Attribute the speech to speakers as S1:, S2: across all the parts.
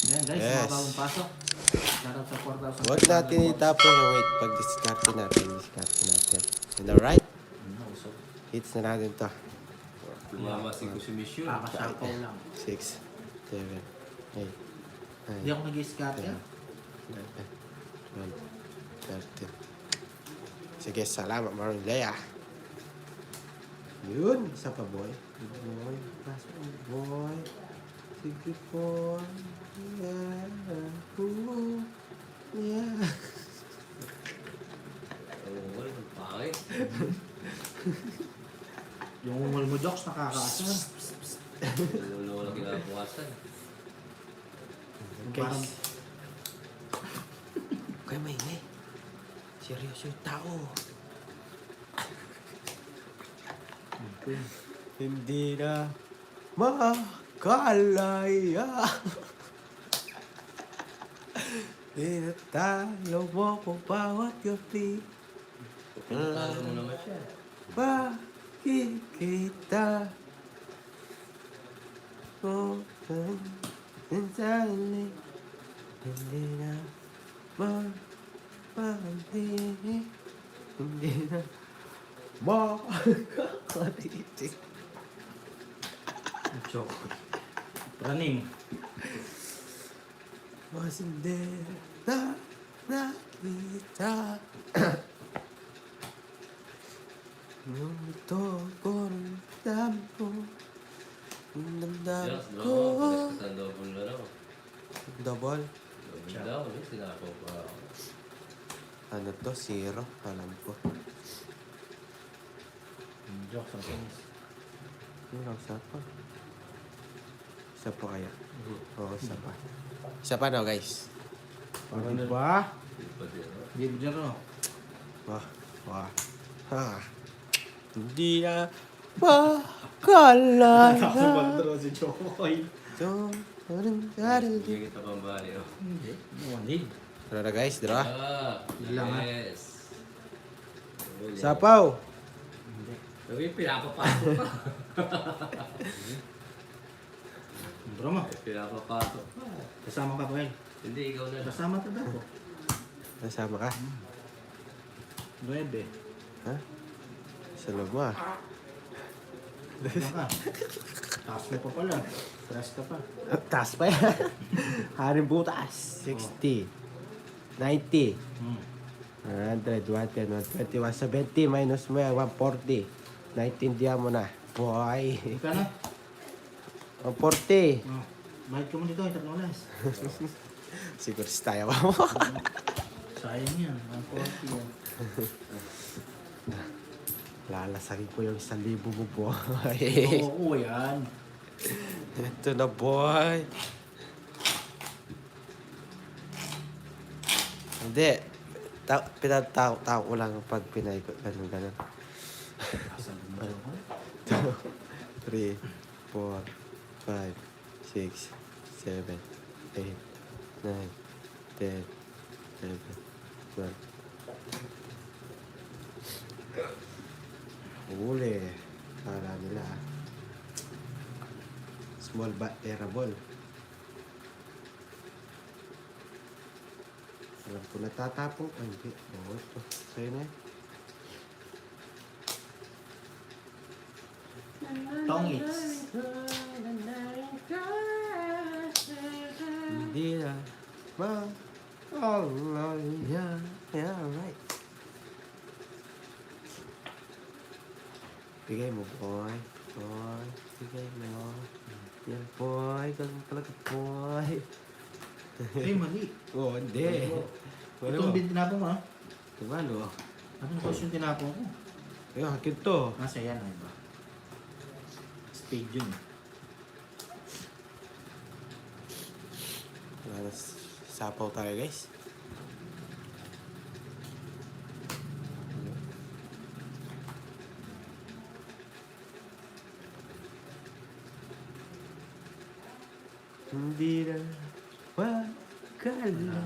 S1: Yan guys,
S2: Yes.
S1: mga bagong pasok. Shoutout sa 4,000.
S2: Huwag natin itapon yung wait. Pag-discarte natin. And alright.
S1: Usok.
S2: Hits na natin to.
S3: Lumama si Kusumisyon.
S1: Kakasapaw lang.
S2: 6, 7, 8,
S1: Hindi ako nag-i-scat yan.
S2: 11, 12, 13. Sige, salamat Maroon Leia. Yun, isa pa boy. Good boy. Pasok mo boy. Sige po. Yeah. Ooh. Yeah.
S3: Oo, pangit.
S1: Yung umul mo, Jokes, nakakaasar.
S3: Wala kinabukasan.
S1: Parang,
S2: Okay, may. Seryoso yung tao. Hindi na makalaya. Tinatalo mo ko bawat gabi.
S3: Pinatalo mo naman siya.
S2: Makikita ko sandali. Hindi na mapahali. Hindi na makakalitin.
S1: joke. Praning.
S2: Mas hindi na nakita. Nung ito ko rin dami ko. Damdam
S3: Yes,
S2: ko.
S3: no. Sa double na raw.
S2: Double.
S3: Double daw. Sinapo pa ako.
S2: Ano to? 0. Alam ko.
S1: Jokes ang penis.
S2: Ano isa pa? Isa pa kaya? Oo, isa pa. Isa pa no, guys?
S1: Parang
S2: Diba?
S1: Give Jero.
S2: Wah. Ha. Hindi na makalala.
S1: si Chokoy.
S2: So, anong daril?
S3: Bigyan kita pang bali. Oh.
S1: Hindi. No need.
S2: Ano na guys, dira?
S1: Yun lang, ha?
S3: Yes.
S2: Sapaw!
S1: Hindi.
S3: Sabi, pinapapasok pa.
S1: Bro mo.
S3: Pinapapasok pa.
S1: Kasama ka ba yun?
S3: Hindi, ikaw na lang.
S1: Kasama ka daw.
S2: Nasama ka?
S1: 9.
S2: Ha? Sa loob mo ah.
S1: Ano ka? Taas mo pa pala. Stress ka pa.
S2: Taas pa yan. Haring butas. 60. 90. 100, 110, 120, 170 minus mo yan, 140. 19 mo na. Boy.
S1: Ika na.
S2: 140.
S1: Bahit ka mo dito. Itat mo ulas.
S2: Siguro si tayo mo.
S1: Sayang yan. 140 yan.
S2: Lalasagin ko yung 1,000 mo, boy.
S1: Oo, yan.
S2: Ito na, boy. Hindi. Pinatao ko lang pag pinaikot. Ganun. 3, 4, 5, 6, 7, 8, 9, 10, 11, 12. Huli. Kala nila. Small but terrible. Alam ko natatapong. Ay, hindi. Oo, ito. Sa'yo na yan.
S1: Tongits.
S2: Hindi na. Yeah, right. Bigay mo, boy. Boy. Bigay mo. Yan, boy. Ganun talaga, boy.
S1: Ay, mali.
S2: Oo, hindi.
S1: Ito ang din tinapong mo, ha?
S2: Diba, no?
S1: Anong course yung tinapong ko?
S2: Ayun, hakin to.
S1: Nasa yan, ay ba? Spade yun.
S2: Sapaw tayo, guys. Hindi na makalala.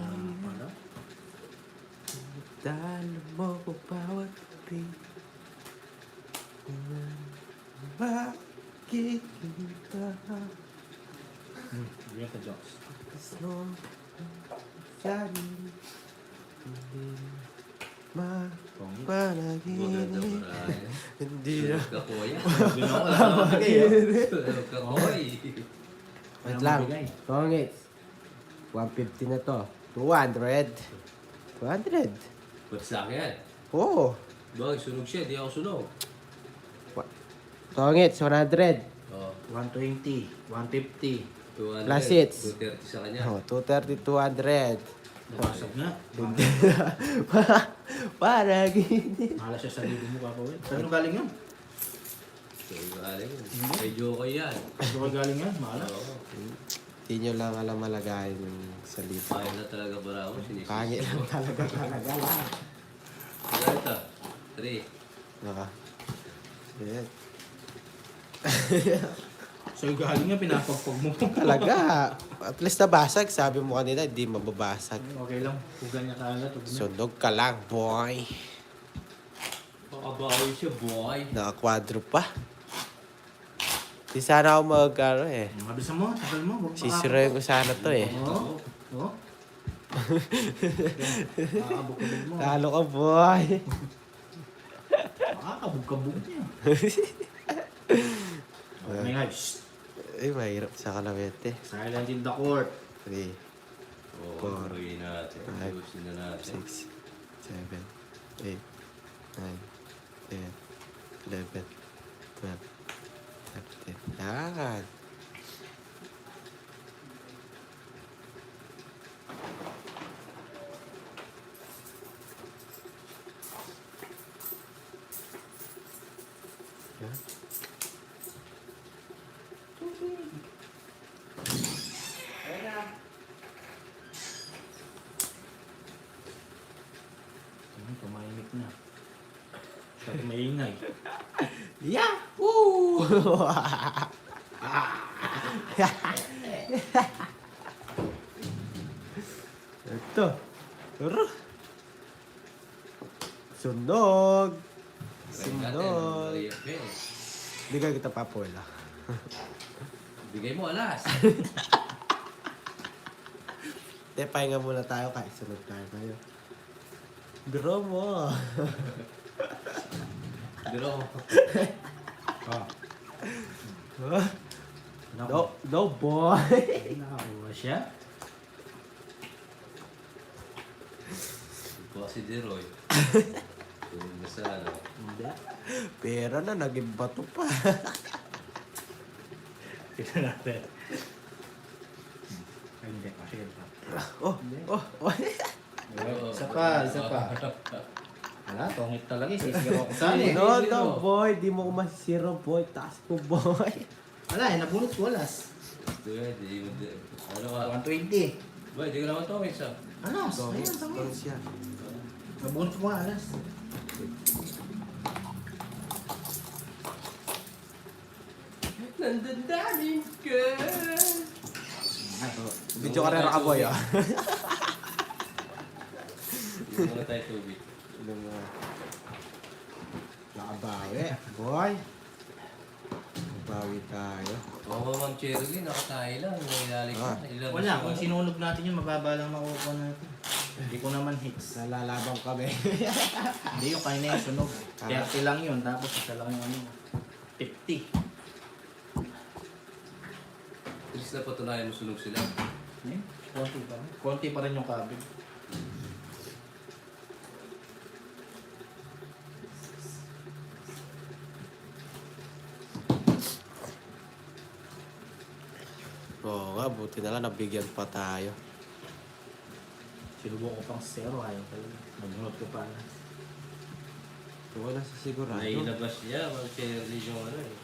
S2: Talo mo ko bawat gabi. Makikita.
S1: Bigyan ka jokes.
S2: Snow, shaggy, hindi
S1: Pongit.
S3: Maganda
S2: mapanaginip.
S3: Brian.
S2: Hindi na.
S3: Sunog ka kuya.
S1: Ginawa ko lang bagay ah.
S3: Sunog ka koy.
S2: Wait lang.
S1: Bigay.
S2: Pongits. 150 na to. 200. 200.
S3: Ba't sa akin?
S2: Oo.
S3: Bakit sunog siya? Di ako sunog.
S2: Pongits, 100.
S3: Oh,
S1: 120, 150.
S3: 200.
S2: Plus hits.
S3: 230 sa kanya.
S2: Oh, 230, 200.
S1: Nabasag nga.
S2: Para gini.
S1: Mahala siya sa libo mo kakawin. Saan galing yan?
S3: So, galing. Kay Jokoy yan.
S1: Saan ka galing yan? Mahala.
S3: Oo.
S2: Hindi nyo lang alam malagayin yung salita.
S3: Kaya na talaga Bravo. Sinisisi.
S2: Pangit lang talaga lang.
S3: Ilan ito? 3.
S2: Naka. Yan.
S1: Saan galing yan? Pinapagpag mo.
S2: Talaga. At least nabasag. Sabi mo kanina, hindi mababasag.
S1: Okay lang. Huwag niya kalat. Huwag na.
S2: Sunog ka lang, boy.
S3: Makabawi siya, boy.
S2: Naka-quadro pa. Di sana ako
S1: Mabilisan mo. Tagal mo. Huwag
S2: Sisirayin ko sana to eh.
S1: Oo. Oo. Makakabog-kabog mo.
S2: Talo ka, boy.
S1: Makakabog-kabog niya. Okay nga. Shh.
S2: Ay, mahirap sa kalawete.
S1: Silent in the court.
S2: 3,
S3: Oo,
S2: Four.
S3: gawin natin.
S2: Five.
S3: Gusto na natin.
S2: 6, 7, 8, 9, 10, 11, 12, 13. Yan. Yan.
S1: Tumahimik na. Siya maingay.
S2: Yahoo! Ito. Tara. Sunog.
S3: Try natin.
S2: Sunog.
S3: Maria Pen.
S2: Bigay kita papola.
S3: Bigay mo alas.
S2: Te, pahinga muna tayo kahit sunod tayo. Biro mo.
S3: Pero,
S1: Ah.
S2: No boy.
S1: Nakakuha siya.
S3: ito si Deroy. Tulog na sa ano.
S1: Hindi.
S2: Pera na, naging bato pa.
S1: Tignan natin. Ay, hindi. Sige pa.
S2: Oh.
S1: Isa pa. Wala, tongit talaga. Sisigaw ako saan eh.
S2: No, boy. Di mo ko masisiro, boy. Taas ko, boy.
S1: Wala eh, nabunot ko alas.
S3: Ito yan, ano ka?
S1: 120.
S3: Boy, di ko naman ito minsan.
S1: Alas, ayun, tongit.
S2: siya.
S1: Nabunot ko nga alas.
S3: Nandadaling ka.
S2: Video karera ka, boy, ah.
S3: Hindi muna tayo tubig.
S2: Nakabawi. Boy. Nakabawi tayo.
S3: Oo, Ma'am Cherly, nakatayo lang. Nangyayari ka.
S2: Ah.
S3: Ilang
S1: Wala, kung sinunog natin yun, mababa lang makukuha natin. Hindi ko naman hits.
S2: Nalalabang kami.
S1: Hindi yung kanina yung sunog. 30 lang yun, tapos isa lang yung ano. 50.
S3: Please na patunayan mo sunog sila.
S1: Eh, konti pa rin. Konti pa rin yung kabel.
S2: Oo nga, buti na lang nabigyan pa tayo.
S1: Sinubok ko pang 0, ayaw talaga. Nabunot ko pa alas.
S2: Wala sa sigurado.
S3: Nailabas niya, Ma'am Cherly yung ano eh.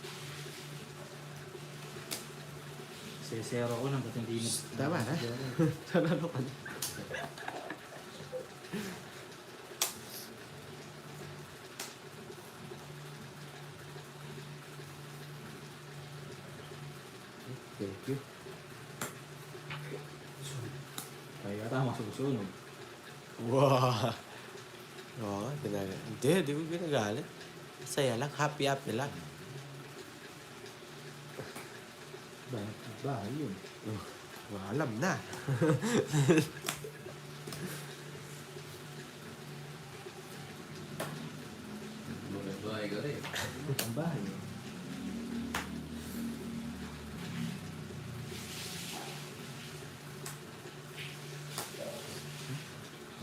S1: Kasi 0 ko lang, ba't hindi mo...
S2: Tama na. Tanalo ka na. Thank you.
S1: Kaya tama, susunod.
S2: Wow. Oo, hindi, di ko ginagalit. Masaya lang, happy lang.
S1: Ba? Bahay yun.
S2: Alam na.
S3: Mga bahay ka rin.
S1: Ang bahay yun.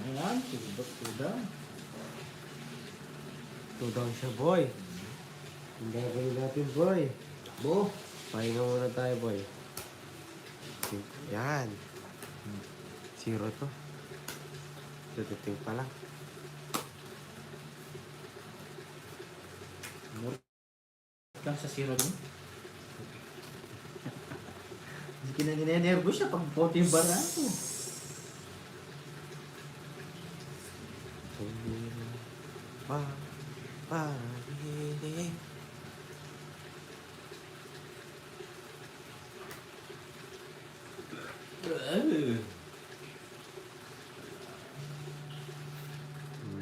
S1: Ayan, tudok.
S2: Tudang siya, boy. Ang gagawin natin, boy.
S1: Bo.
S2: Pahinga muna tayo, boy. Yan. Zero to. Tututing pa lang.
S1: Kang sa zero din. Kinaninervous siya pag pote yung barato.
S2: Pa, pa,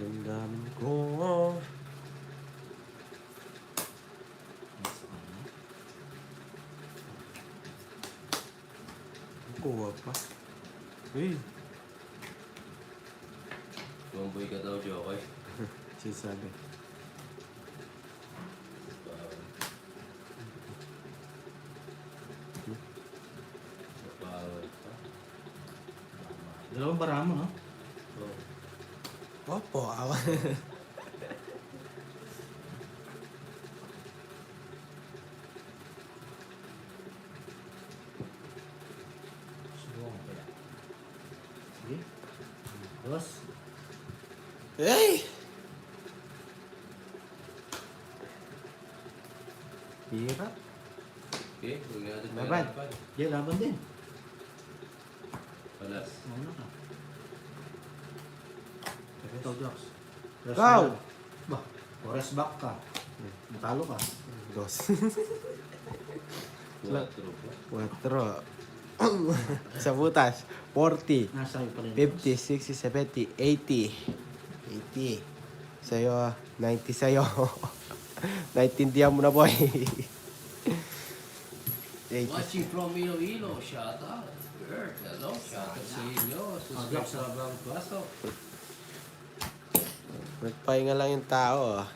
S2: damdamin ko. Kuha pa. Uy,
S3: Tumboy ka daw, Jokoy.
S2: sinasabi.
S3: Bawal pa.
S1: Dalawang bara mo, no?
S3: Oh.
S2: Opo, awa.
S1: Subukan ko kaya. Sige. Dos.
S2: Hey! Hirap.
S3: Okay, huwag natin
S2: Laban.
S3: pahirapan.
S1: Yeah, laban din.
S3: Palas.
S1: Mauna ka. Ito, Jox.
S2: Go!
S1: Ba, oras back ka. Natalo ka.
S2: Dos.
S3: 4 pa.
S2: Cuatro. Sa butas. 40.
S1: Nasa iyo pa rin.
S2: 50, 60, 70, 80. 80. Sa'yo, 90 sa'yo. Naintindihan mo na, boy. 80.
S3: Watching from Iloilo, shout out. Girl, hello, shout out sa inyo. Subscribe sa Abang Pasok.
S2: Nagpahinga lang yung tao.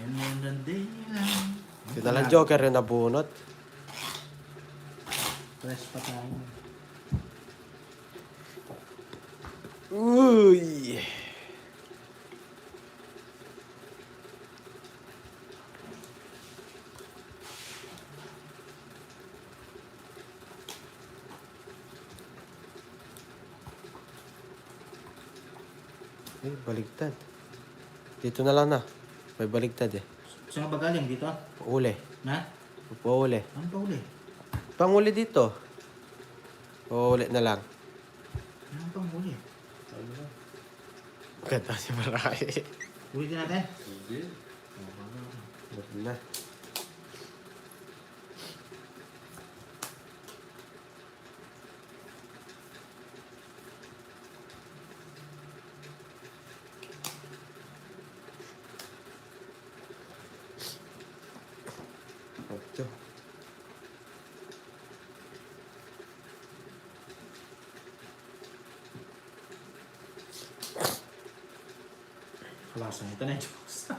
S1: Yan yung day lang.
S2: Ito na lang joker yung nabunot.
S1: Press pa tayo.
S2: Uy! Ay, baligtad. Dito na lang na. May baligtad eh.
S1: Saan ka ba galing dito?
S2: Uli.
S1: Na?
S2: Pauli.
S1: Ano pa uli?
S2: Panguli dito. Uli na lang.
S1: Ano pang uli?
S2: Ganda si Maray.
S1: Ulitin natin.
S3: Hindi.
S2: Huwag na. Ito.
S1: Kalasan ito na yung Jox.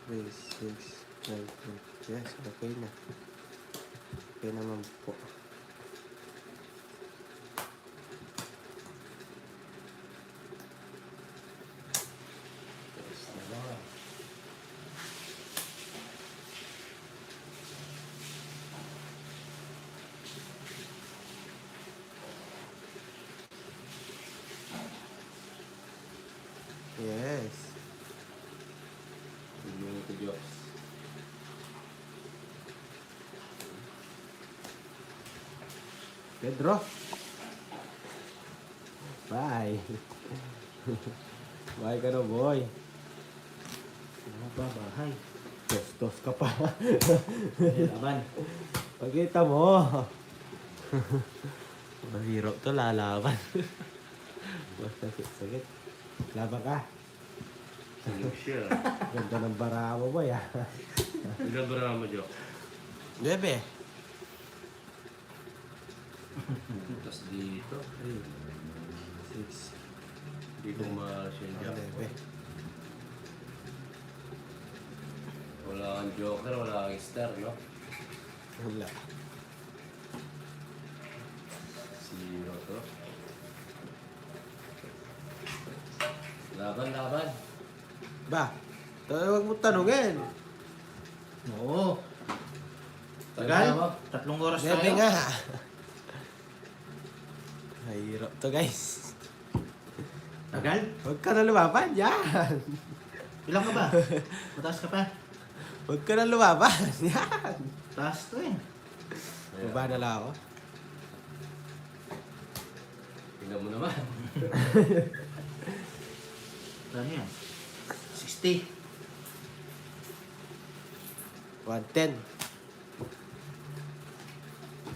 S2: 3, 6, 9, 10. Yes, okay na. Okay naman po. Yes.
S3: Hindi ko jokes.
S2: Pedro. Bye. Bye ka na, boy.
S1: Ano ba, bahay?
S2: Tostos ka pa.
S1: Ay, laban.
S2: Pagkita mo. Mahirap to lalaban. Basta sakit. Laban ka.
S3: Ano siya?
S2: Ganda ng bara mo, boy.
S3: Ilan ba naman mo, Jok?
S2: Bebe.
S3: Tapos dito.
S2: 6.
S3: Hindi ko ma-shell
S2: Bebe.
S3: Wala kang joker, wala kang star, no?
S2: Wala.
S3: Zero to. Laban, laban.
S2: Ba? Huwag mo tanungin.
S1: Oo.
S3: Tagal
S1: Tagal?
S3: na ba?
S1: 3 oras
S2: Bebe
S1: tayo.
S2: nga. Mahirap to guys.
S1: Tagal?
S2: Huwag ka na lumaban. Yan.
S1: Ilang ka ba? Mataas ka pa?
S2: Huwag ka na lumaban. Yan.
S1: Taas to eh.
S2: Baba na lang ako.
S3: Tingnan mo naman.
S1: Saan yan? 60.
S2: 110.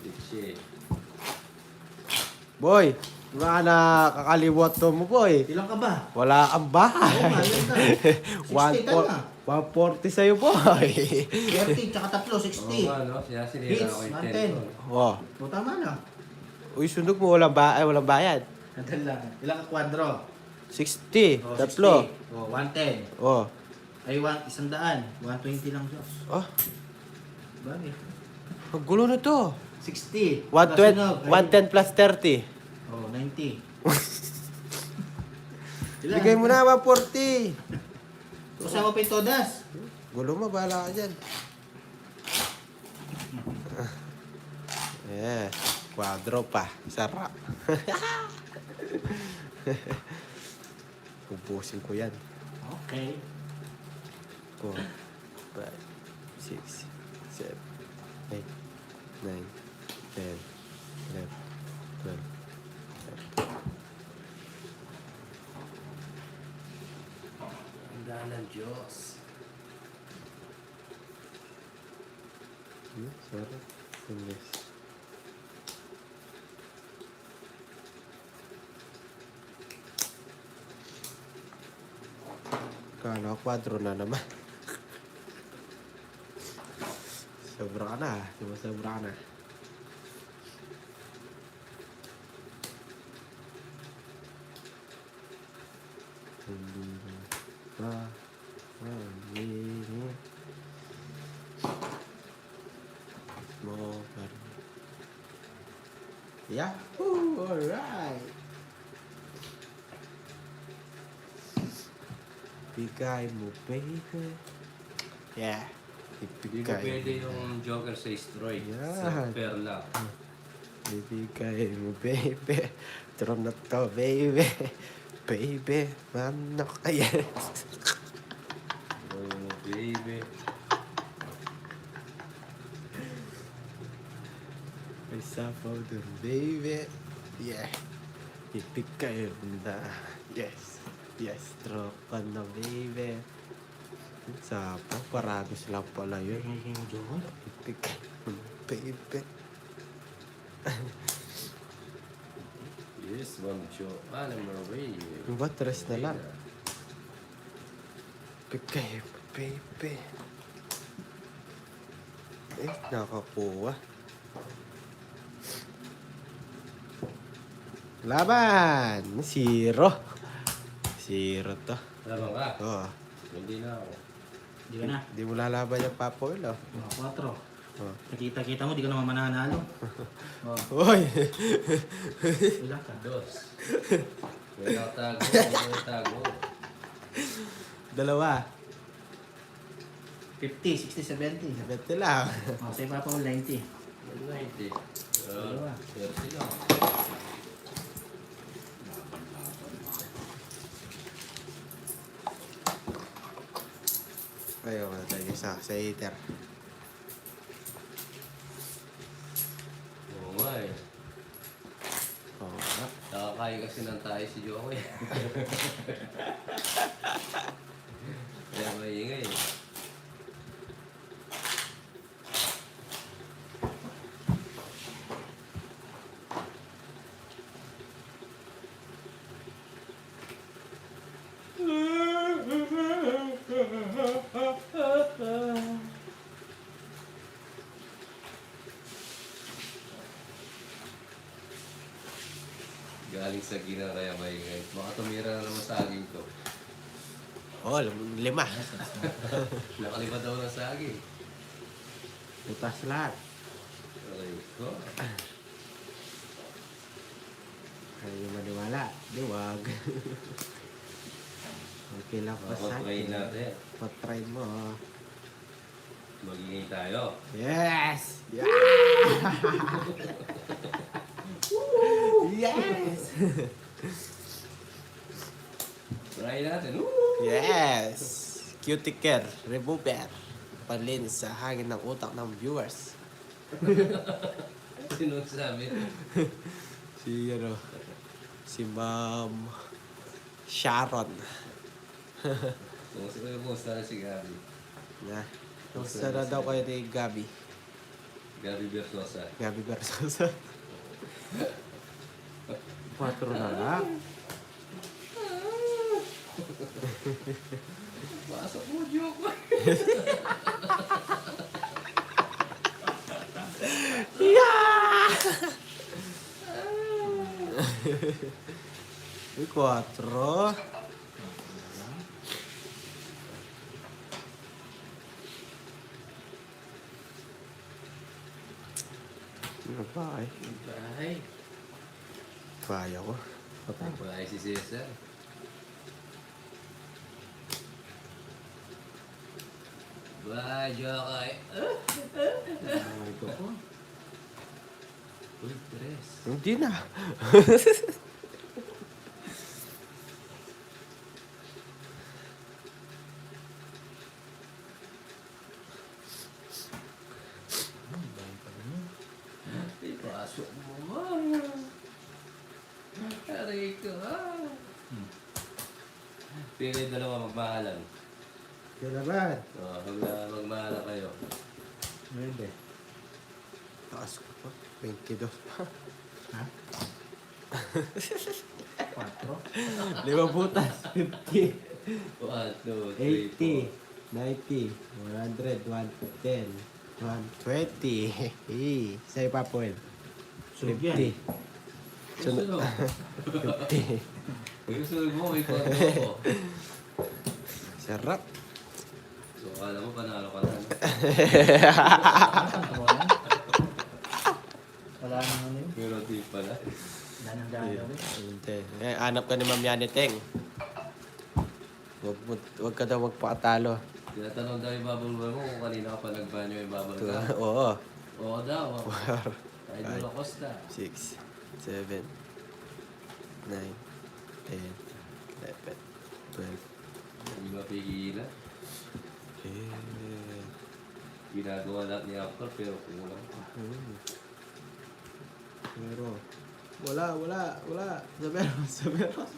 S3: Dixie.
S2: Boy, baka na kakalimot to mo boy.
S1: Ilang ka ba?
S2: Wala kang
S1: Oo
S2: bahay.
S1: nga, yun ka. 60
S2: 140 sa'yo boy.
S1: 30, tsaka 3,
S3: Oo
S1: 60.
S3: nga, no? Sinasinira
S1: Hits,
S3: ako yung
S1: 110.
S3: 10.
S2: Oh.
S1: O, tama na.
S2: Uy, sundog mo walang bayad.
S1: Tagal lang. Ilang ka kwadro?
S2: 60.
S1: O,
S2: Tatlo.
S1: 60. O, 110.
S2: Oh.
S1: Ay, 100. 120 lang Diyos.
S2: Oh.
S1: Bagay.
S2: Ang gulo na to.
S1: 60.
S2: 120, 110 plus 30.
S1: Oh, 90.
S2: Bigay mo na 140.
S1: Kasama pa yung todas.
S2: Gulo mo, bahala ka dyan. Yeah. Quadro pa. Sarap. Ubusin ko yan.
S1: Okay.
S2: 4, 5, 6, 7, 8, 9, 10, 11, 12, 13.
S3: Ang daan ng Diyos.
S2: Sorry. English. Kala ko 4 na naman. Sobra ka na. Sobra ka na. Hindi pa mamili mo pa rin. Yahoo! Alright! Bigay mo, baby. Yeah.
S3: Hindi ko pwede yung joker sa destroy.
S2: Yan.
S3: Sa pair lang.
S2: Bibigay mo, baby. Tron na to, baby. Baby, manok. Ayan.
S3: Oh, baby.
S2: May sapaw dun, baby. Yeah. Ibigay mo na. Yes. Yes, tropa na, baby. Sapaw, paragos lang pala yun. Ibigay mo, baby.
S3: Yes, one show. Number way.
S2: Yung ba, tres na lang. Ibigay mo, baby. Eh, nakakuha. Laban! 0. 0 to.
S3: Laban ka?
S2: Oo.
S3: Hindi na ako.
S1: Di ka na.
S2: Di mo lalaban yung Papa Will, oh.
S1: Mga 4.
S2: Oh.
S1: Nakita-kita mo, di ka naman mananalo. Oh,
S2: Uy!
S1: wala ka.
S3: Dos. Wala tago. Wala tago.
S2: Dalawa.
S1: 50, 60, 70.
S2: Bete lang.
S1: Oh, sa'yo pa po 90.
S3: 90.
S1: Dalawa.
S3: 30 lang.
S2: Ayaw na tayo sa eater.
S3: Oo nga eh.
S2: Oo nga.
S3: Nakakain kasi ng tayo si Jokoy. Kaya maingay eh. Galing sa gina kaya maingay. Baka tumira na naman saging to.
S2: Oh, 5.
S3: Nakalima daw ng saging.
S2: Butas lahat.
S3: Aray ko.
S2: Ayaw maniwala. Di wag. Okay lang pa sa
S3: Try
S2: akin.
S3: natin.
S2: Patry mo.
S3: Magingay tayo.
S2: Yes! Yeah! Yes!
S3: Try natin.
S2: Yes! Cuticle remover. Panlinis sa hangin ng utak ng viewers.
S3: Sino sabi?
S2: Si si Ma'am Sharon.
S3: Kumusta na si Gabi?
S2: Na. Kumusta na daw kayo ni Gabi?
S3: Gabi Bersosa.
S2: Gabi Bersosa. 4 na lang.
S3: Pasok mo, joke.
S2: Yeah! 4. Ano ba eh?
S3: Bahay.
S2: Kaya ko. Patay.
S3: Bahay si Cesar. Bahay, joke.
S2: Ay, ko.
S3: Uy, tres.
S2: Hindi na.
S3: Ipasok mo man. Aray ka. Pili dalawa magmahalan.
S2: Kailangan.
S3: Magmahalan kayo.
S1: Pwede.
S2: Taas ko pa. 22 pa.
S1: Ha? 4?
S2: 5 butas. 50.
S3: 1, 2, 3,
S2: 80. 90. 100. 110. 120. Sa'yo pa po yun.
S1: Sunog yan.
S2: 50.
S3: Sunod.
S2: 50.
S3: Gusto mo, may photo ko.
S2: Sarap.
S3: So, akala mo, panalo ka na.
S1: Wala nang ano yun.
S3: Pero di pala.
S1: Wala nang dalaw eh.
S2: Hindi. Hanap ka ni Ma'am Yaneteng. Huwag ka daw magpakatalo.
S3: Tinatanong daw yung bubble boy mo kung kanina ka pa nagbanyo yung bubble ka.
S2: Oo.
S3: Oo daw.
S2: 4,
S3: Idol Acosta.
S2: 6, 7, 9, 10, 11, 12.
S3: Hindi mapigilan.
S2: Eh.
S3: Ginagawa lahat ni Apple pero kulang.
S2: Pero, wala. Sa meron.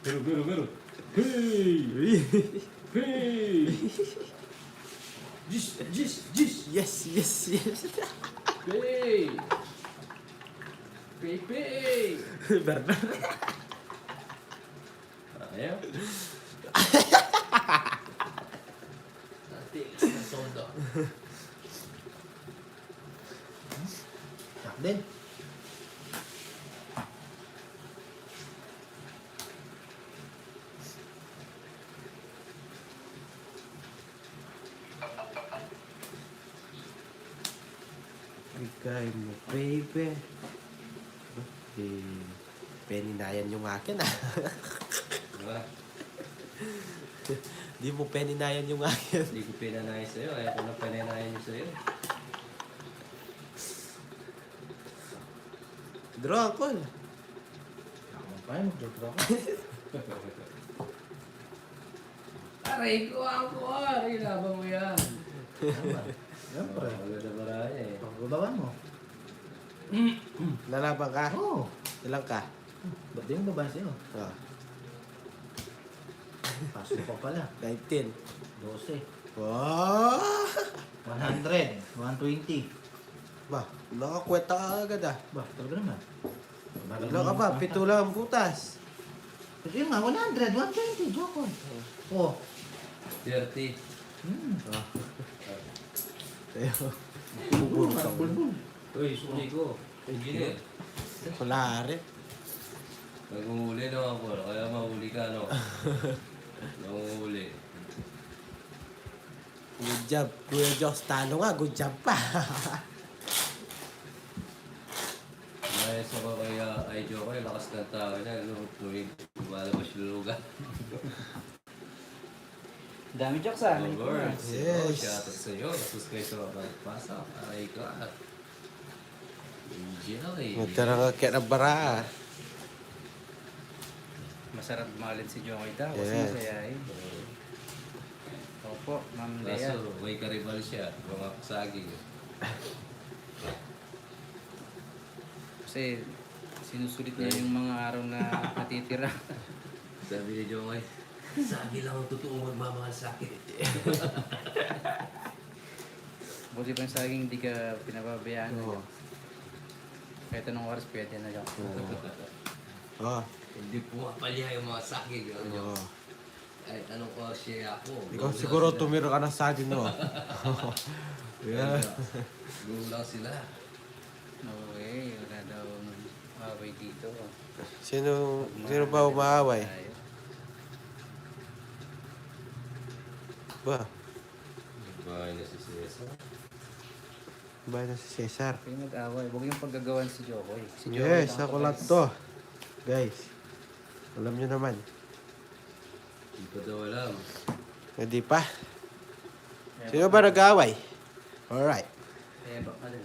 S3: Pero.
S2: Hey!
S3: Hey! Jis!
S2: Yes.
S3: Pay! Pay!
S2: Bernard.
S3: Ayaw? Natilis na soda.
S1: Sak din.
S2: Bigay mo, baby. Peninayan yung akin ah.
S3: Diba?
S2: Di mo peninayan yung akin.
S3: Hindi ko pinanay sa'yo. Ayaw ko na pinanayan nyo sa'yo.
S2: Draw uncle.
S1: Ako pa yun, mag-draw ako.
S3: Aray ko ako. Ilabang mo yan.
S1: Siyempre.
S3: Maganda maraya eh.
S1: Pagbabawan mo.
S2: Lalaban ka?
S1: Oo.
S2: Ilang ka?
S1: Ba't di mo babahan sa'yo?
S2: Oh,
S1: Paso pa pala.
S2: 19.
S1: 12.
S2: Wow!
S1: 100. 120.
S2: Ba, nakakweta ka agad ah.
S1: Ba, talaga naman.
S2: Ilang ka pa? 7 lang ang butas.
S1: Ito yun nga, 100. 120. Joke on. Oh.
S3: 30.
S2: Tayo.
S1: Bulbul. Bulbul.
S3: Uy, suli ko. Engineer.
S2: Wala rin.
S3: Nag-uuli naman po, kaya mahuli ka, no? Nangunguli.
S2: Good job, Kuya Jox. Talo nga, good job pa.
S3: Dahil sa kaya ay joke ay lakas ng tao niya, no? Tuwing lumalabas yung lugar.
S4: Dami jokes ah.
S3: Of course.
S2: Yes.
S3: Oh, shoutout sa'yo. Sus kayo sa pagpasok. Aray ka. Enjoy.
S2: Matara nga kaya na bara.
S4: Masarap mahalin si Jokoy daw. Kasi
S2: Yes.
S4: masayahin. Opo, Ma'am Lea.
S3: Kaso may karibal siya. Mga pasaging.
S4: Kasi sinusulit niya yung mga araw na natitira.
S3: Sabi ni Jomay, sabi lang ang totoo magmamahal sa akin.
S4: Buti pa yung saging hindi ka pinababayaan.
S2: Oo.
S4: Kahit anong oras pwede na lang.
S2: Oh,
S3: Hindi pumapalya yung mga saging.
S2: oh.
S3: Kahit anong oras siya ako.
S2: Ikaw siguro tumiro ka ng saging mo. Yeah.
S3: Gulang sila.
S4: No way, wala daw away dito.
S2: Sino ba umaaway?
S4: Tayo.
S2: Ba?
S3: Bahay na si Cesar.
S2: Ba na si Cesar?
S4: Kayo mag-away. Huwag yung paggagawan si Jokoy. Si Jokoy
S2: Yes,
S4: lang
S2: ako
S4: kapag-
S2: lang to. Guys, alam nyo naman.
S3: Hindi pa daw alam.
S2: Hindi pa.
S4: Kaya
S2: Sino ba nag-aaway? Alright.
S4: Kaya ba ka din?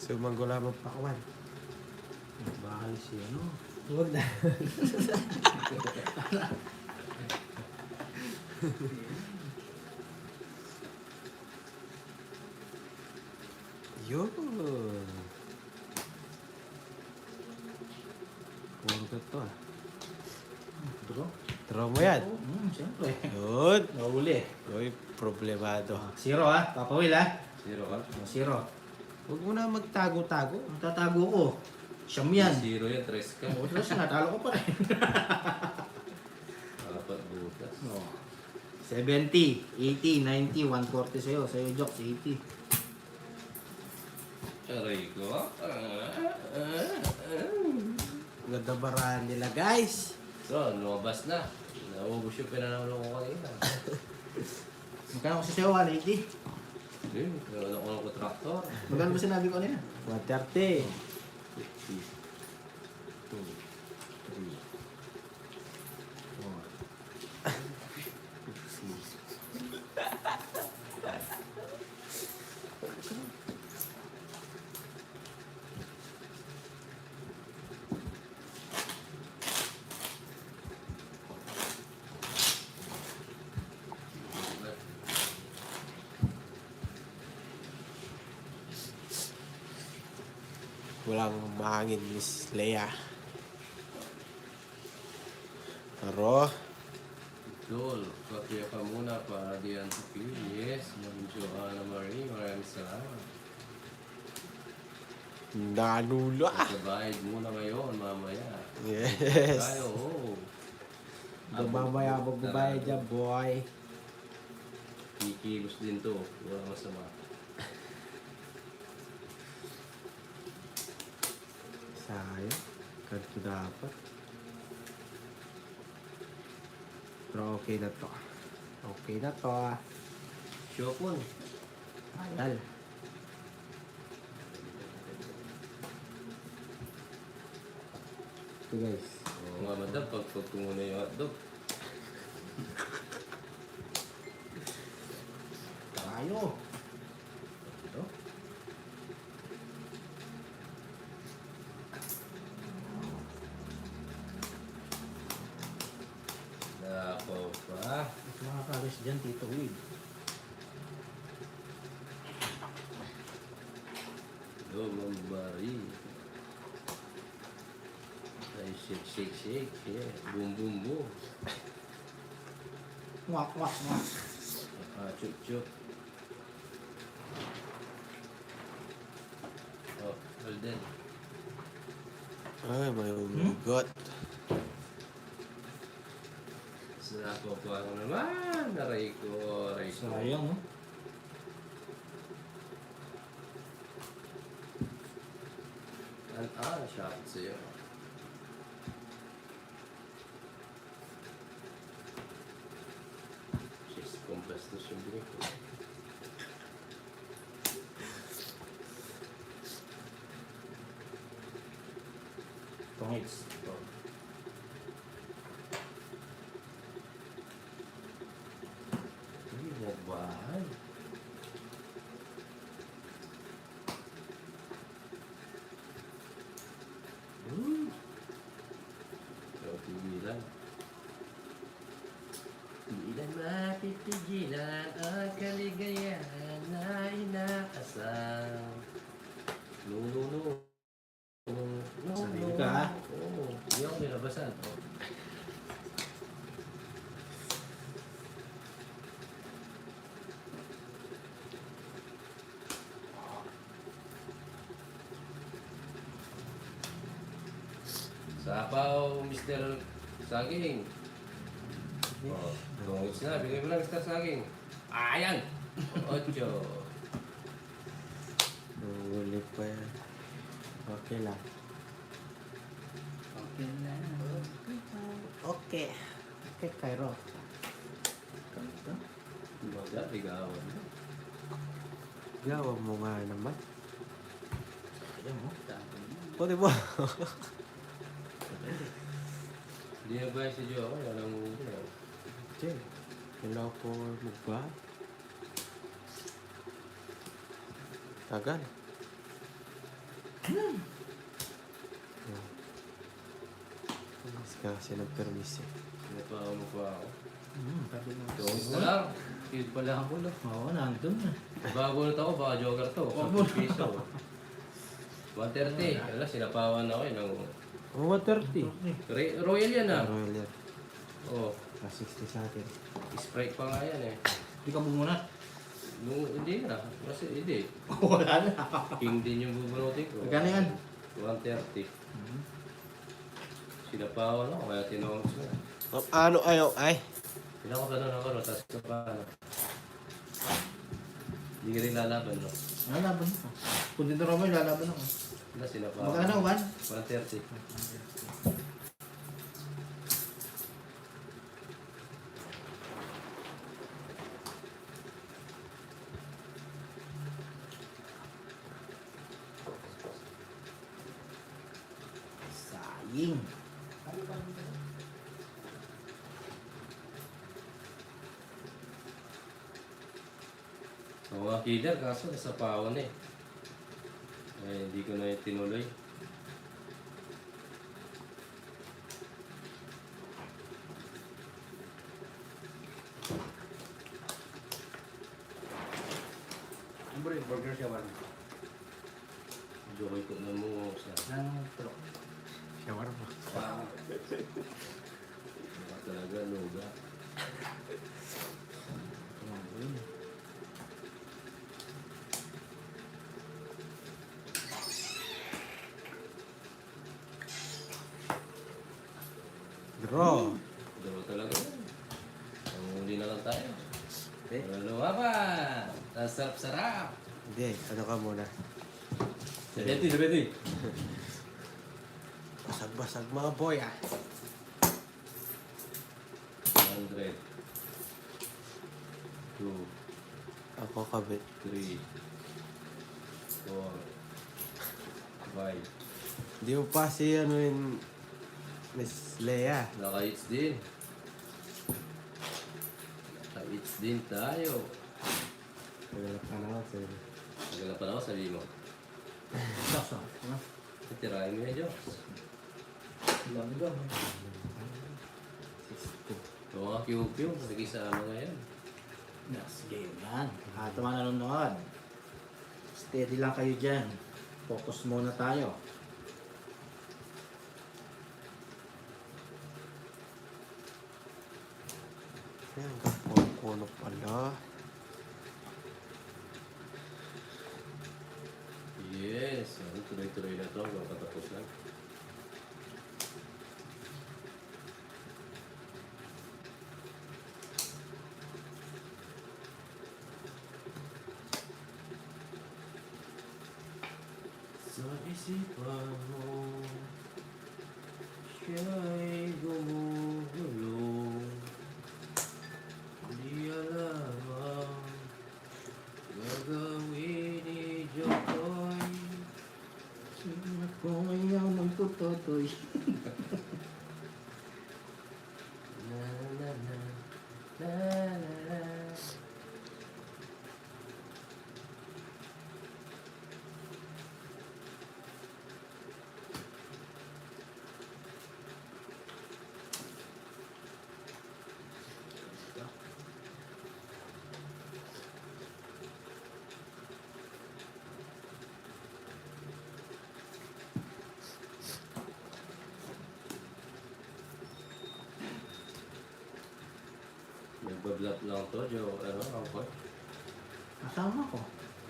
S2: Sumanggo lamang pakwan.
S1: Bahal si ano.
S2: Huwag na. Yun. Puro ka to ah.
S1: Draw.
S2: Draw mo yan.
S1: Siyempre.
S2: Yun.
S1: Nahuli.
S2: Uy, problemado.
S1: Zero ah. Papawil ah.
S3: Zero ka?
S1: Zero.
S2: Huwag mo na magtago-tago.
S1: Ang tatago ko. Siyam yan.
S3: Zero yan, tres ka.
S1: O, tapos natalo ko pa rin.
S3: Apat butas.
S1: Oh. 70, 80, 90, 140 sa'yo. Sa'yo, Jokes, 80.
S3: Aray ko.
S2: Ganda barahan nila, guys.
S3: So, lumabas na. Naubos yung pinanalo ko kanina.
S1: Magkano ko sa'yo, 180?
S3: Hindi, wala ko ng kontraktor.
S1: Magkano ba sinabi ko kanina?
S2: 130.
S3: 50. 2, 3, 4.
S2: Walang mahangin, Miss Leia. Pero,
S3: Dol, kapya ka muna para diyan sa Q. Yes, Ma'am Joanna Marie, maraming salamat.
S2: nanula.
S3: Kabayad muna ngayon, mamaya.
S2: Yes.
S3: Tayo, oo.
S2: Mamaya magbabayad dyan, boy.
S3: Kikilos din to. Wala masama.
S2: Sayang. Ganito dapat. Pero okay na to. Okay na to.
S3: Shopon.
S2: Ayan. Ito guys.
S3: Oo nga, madam, pagpag ko muna yung hotdog.
S1: Tayo. Ito.
S3: Nako pa.
S1: Mga kalis dyan, Tito Will.
S3: Go, Ma'am Marie. Ay, shake, shake, shake. Yeah. Boom, boom, boom.
S1: Mwak, mwak, mwak.
S3: Chup, chup. Oh, Alden.
S2: Ay, may umigot.
S3: Nako pa ako naman. Aray ko, aray ko.
S1: Sayang, oh.
S3: Shopit sa'yo. Chest compress na siya bigay ko.
S1: Tongits. Ito.
S3: Uy, mobile. So, pigilan. Pigilan mapipigilan ang kaligayahan na inakasal. No, no, no. No,
S1: Sarili ka, ha?
S3: Oo, hindi ako nilabasan. Oh. Sapaw, Mr. Saging. Oh, tungos na. Bigay mo lang, Mr. Saging. Ayan! 8.
S2: Nahuli pa yan. Okay lang.
S4: Okay na.
S1: Okay. Okay, Cairo. Ganito.
S3: Maga, ligawan.
S2: Gawa mo nga naman.
S1: Ayan mo.
S2: O, di ba?
S3: Hindi na ba si Joe? Wala mo yun.
S2: Che, wala ko magba. Tagal. Mas kasi nag-permis eh.
S3: Napawa mo pa ako.
S1: Sabi mo.
S3: Tungos na lang. Cute pala ako no.
S1: Oo, nandun na.
S3: Bago na ako, baka joker to. 10 piso. 130. Wala, sinapawan ako yun.
S2: Oh, 130.
S3: Royal yan ah.
S2: Royal yan.
S3: Oo.
S2: 60 sa atin.
S3: Sprite pa nga yan eh.
S1: Hindi ka bumunat.
S3: Hindi na. Kasi hindi.
S1: Wala na.
S3: King din yung bubunutin ko.
S1: Magkano yan?
S3: 130. Sinapawan ako, kaya tinawag ko.
S2: Ano ayaw ay?
S3: Pinako ganun ako, no? Tapos ka pa, no? Hindi ka rin lalaban, no?
S1: Lalaban ako. Kung dito naman, lalaban ako.
S3: Wala, sinapawan.
S1: Magkano, Juan?
S3: 130.
S1: Saying.
S3: Ang mga killer, kaso nasa pawan eh. Eh, hindi ko na yung tinuloy.
S1: Ano ba yung burger siya, Juan?
S3: Jokoy ko na mo sa...
S1: Nang truck.
S2: Shawarma.
S1: Wow.
S3: Baka talaga, luga.
S2: Draw.
S3: Draw talaga yan. Ang huli na lang tayo.
S1: Eh?
S3: Dalawa pa! Ang sarap-sarap!
S2: Hindi, ano ka muna?
S3: 70, 70.
S2: Basag-basag mga boy ah.
S3: 100. 2,
S2: Ako kabit.
S3: 3, 4, 5.
S2: Di mo pa si ano yung Miss Leia.
S3: Naka-hits din. Naka-hits din tayo.
S2: Nagalap ka na ako sa'yo.
S3: Nagalapan ako, sabi mo.
S1: Sasa. Ano?
S3: Tirahin mo yan, Diyos.
S1: Lang doon.
S2: 60.
S3: Yung mga QQ, nag-isama ngayon.
S1: Next game yan. At mga nanonood. Steady lang kayo dyan. Focus muna tayo.
S2: Ayan, kuno pala.
S3: Yes, ano, tuloy-tuloy na ito hanggang patapos lang. Sa isipan mo, siya'y gumugulo. Di alam ang gagawin ni Jokoy.
S1: Sino ko ngayon ng putotoy?
S3: Na na na na na na. Nagbablap lang to, Joe. Ano, ako?
S1: Kasama ko.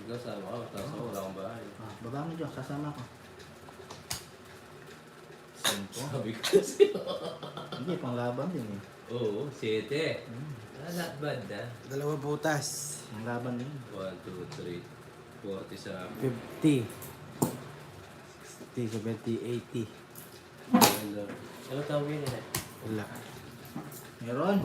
S3: Ikaw sama ka, tapos ako wala akong bahay.
S1: Ah, baba mo dyan, sasama ko. Sampo?
S3: Sabi ko kasi.
S1: Hindi, panglaban din eh.
S3: Oo, 7. Not bad na.
S2: Dalawa butas.
S1: Ang laban din.
S3: 1, 2, 3, 40 sa
S2: 50. 60, 70, 80.
S3: Ano tawagin nila?
S2: Wala.
S1: Meron.